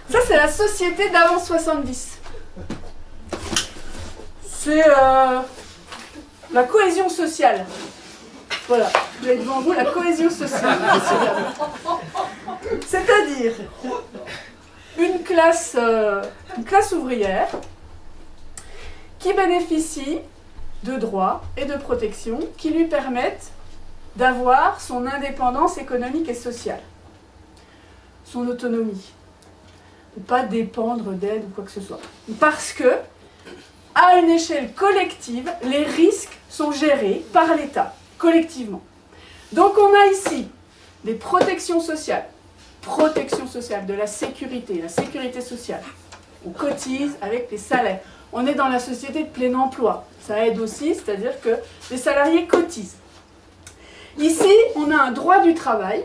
Ça, c'est la société d'avant 70. C'est la cohésion sociale. Voilà, vous avez devant vous la cohésion sociale. C'est-à-dire une classe ouvrière qui bénéficie de droits et de protections qui lui permettent d'avoir son indépendance économique et sociale, son autonomie, ne pas dépendre d'aide ou quoi que ce soit. Parce que, à une échelle collective, les risques sont gérés par l'État, collectivement. Donc on a ici des protections sociales, de la sécurité sociale. On cotise avec les salaires. On est dans la société de plein emploi. Ça aide aussi, c'est-à-dire que les salariés cotisent. Ici, on a un droit du travail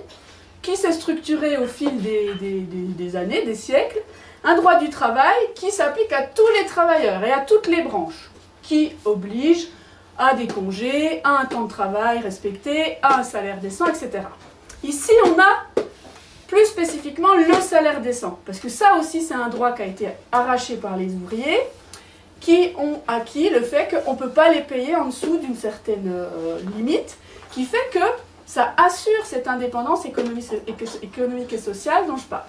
qui s'est structuré au fil des années, des siècles. Un droit du travail qui s'applique à tous les travailleurs et à toutes les branches, qui oblige à des congés, à un temps de travail respecté, à un salaire décent, etc. Ici, on a plus spécifiquement le salaire décent, parce que ça aussi, c'est un droit qui a été arraché par les ouvriers, qui ont acquis le fait qu'on ne peut pas les payer en dessous d'une certaine limite, qui fait que ça assure cette indépendance économique et sociale dont je parle.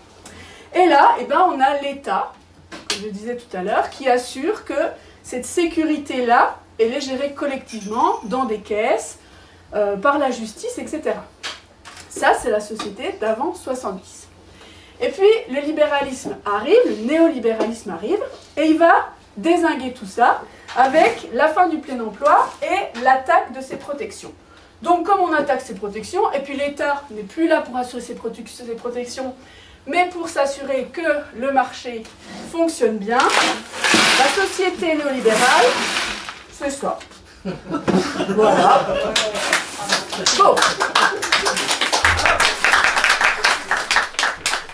Et là, eh ben, on a l'État, comme je disais tout à l'heure, qui assure que cette sécurité-là, elle est gérée collectivement dans des caisses, par la justice, etc. Ça, c'est la société d'avant 70. Et puis, le libéralisme arrive, le néolibéralisme arrive, et il va dézinguer tout ça avec la fin du plein emploi et l'attaque de ces protections. Donc, comme on attaque ces protections, et puis l'État n'est plus là pour assurer ces protections, mais pour s'assurer que le marché fonctionne bien, la société néolibérale, c'est ça. Voilà. Bon.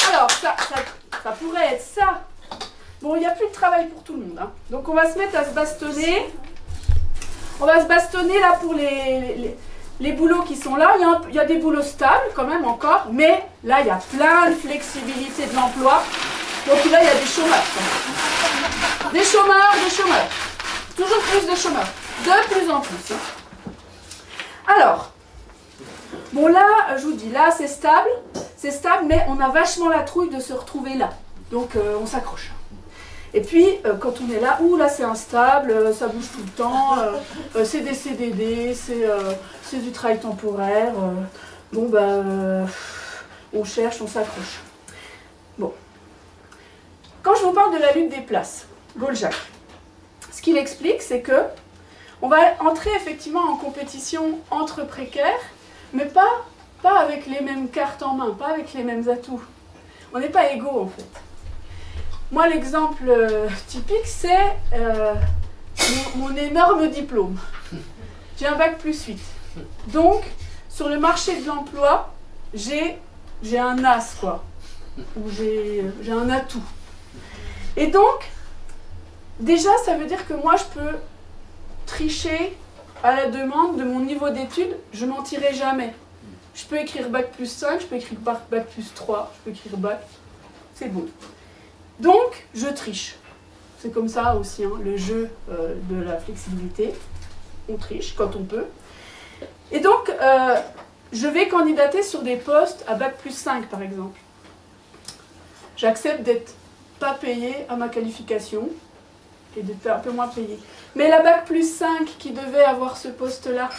Alors, ça pourrait être ça. Bon, il n'y a plus de travail pour tout le monde. Hein. Donc, on va se mettre à se bastonner. On va se bastonner là pour les boulots qui sont là. Il y a des boulots stables quand même encore, mais là, il y a plein de flexibilité de l'emploi. Donc là, il y a des chômeurs. Des chômeurs. Toujours plus de chômeurs. De plus en plus. Hein. Alors, bon là, je vous dis, là, c'est stable, mais on a vachement la trouille de se retrouver là. Donc, on s'accroche. Et puis, quand on est là, là c'est instable, ça bouge tout le temps, c'est des CDD, c'est du travail temporaire, bon ben, on cherche, on s'accroche. Bon. Quand je vous parle de la lutte des places, Goldjak, ce qu'il explique, c'est que on va entrer effectivement en compétition entre précaires, mais pas avec les mêmes cartes en main, pas avec les mêmes atouts. On n'est pas égaux en fait. Moi, l'exemple typique, c'est mon énorme diplôme. J'ai un bac plus 8. Donc, sur le marché de l'emploi, j'ai un as, quoi. Ou j'ai un atout. Et donc, déjà, ça veut dire que moi, je peux tricher à la demande de mon niveau d'études. Je mentirai jamais. Je peux écrire bac plus 5, je peux écrire bac plus 3, je peux écrire bac. C'est bon. Donc, je triche. C'est comme ça aussi, hein, le jeu de la flexibilité. On triche quand on peut. Et donc, je vais candidater sur des postes à bac plus 5, par exemple. J'accepte d'être pas payé à ma qualification et d'être un peu moins payé. Mais la bac plus 5 qui devait avoir ce poste-là,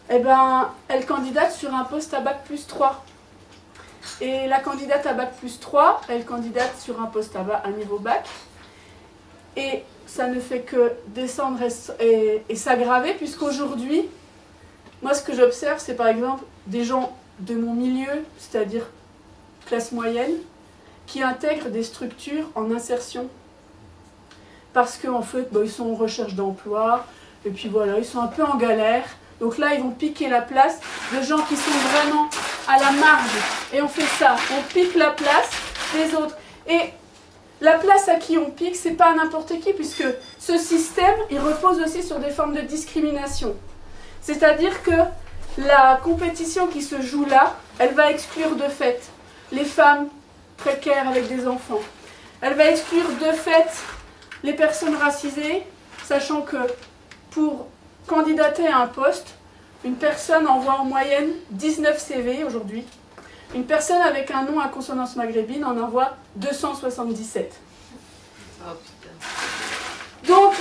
eh ben, elle candidate sur un poste à bac plus 3. Et la candidate à bac plus 3, elle candidate sur un poste à niveau bac. Et ça ne fait que descendre et s'aggraver, puisqu'aujourd'hui, moi ce que j'observe, c'est par exemple des gens de mon milieu, c'est-à-dire classe moyenne, qui intègrent des structures en insertion. Parce qu'en fait, ils sont en recherche d'emploi, et puis voilà, ils sont un peu en galère. Donc là, ils vont piquer la place de gens qui sont vraiment à la marge. Et on fait ça, on pique la place des autres. Et la place à qui on pique, c'est pas n'importe qui, puisque ce système, il repose aussi sur des formes de discrimination. C'est-à-dire que la compétition qui se joue là, elle va exclure de fait les femmes précaires avec des enfants. Elle va exclure de fait les personnes racisées, sachant que pour candidater à un poste, une personne envoie en moyenne 19 CV aujourd'hui. Une personne avec un nom à consonance maghrébine en envoie 277. Oh putain. Donc,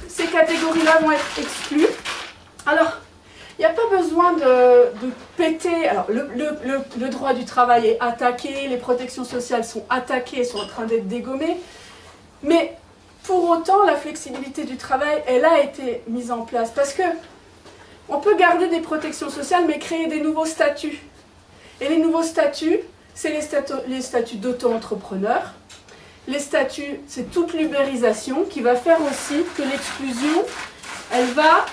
ces catégories-là vont être exclues. Alors, il n'y a pas besoin de péter. Alors, le droit du travail est attaqué, les protections sociales sont attaquées, sont en train d'être dégommées. Mais pour autant, la flexibilité du travail, elle a été mise en place. Parce que on peut garder des protections sociales, mais créer des nouveaux statuts. Et les nouveaux statuts, c'est les statuts d'auto-entrepreneur. Les statuts, c'est toute l'ubérisation qui va faire aussi que l'exclusion, elle va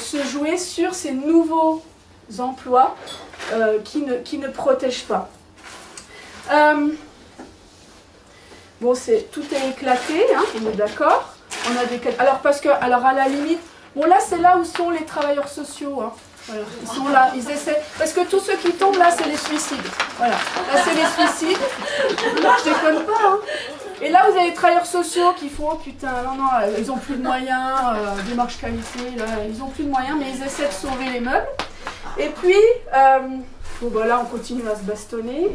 se jouer sur ces nouveaux emplois qui ne protègent pas. Bon, tout est éclaté, hein, on est d'accord. Alors à la limite, bon là c'est là où sont les travailleurs sociaux. Hein. Voilà, ils sont là, ils essaient. Parce que tous ceux qui tombent là, c'est les suicides. Voilà, là c'est les suicides. Je déconne pas. Hein. Et là, vous avez les travailleurs sociaux qui font, oh putain, non, ils n'ont plus de moyens, démarche qualité, là, ils n'ont plus de moyens, mais ils essaient de sauver les meubles. Et puis, bon, bah, là, on continue à se bastonner.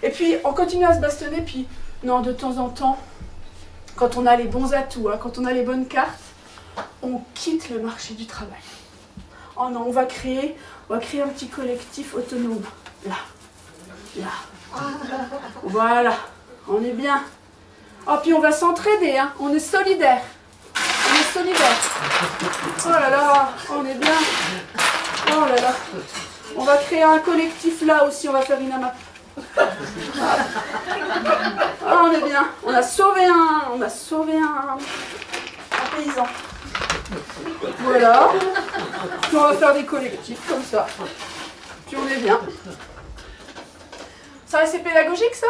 Et puis, on continue à se bastonner, puis, non, de temps en temps, quand on a les bons atouts, hein, quand on a les bonnes cartes, on quitte le marché du travail. Oh non, on va créer un petit collectif autonome. Là. Voilà, on est bien. Oh, puis on va s'entraider, hein. On est solidaires. Oh là là, on est bien. Oh là là. On va créer un collectif là aussi, on va faire une AMAP. Oh, on est bien. On a sauvé un paysan. Voilà. Puis on va faire des collectifs comme ça. Puis on est bien. Ça, c'est pédagogique, ça?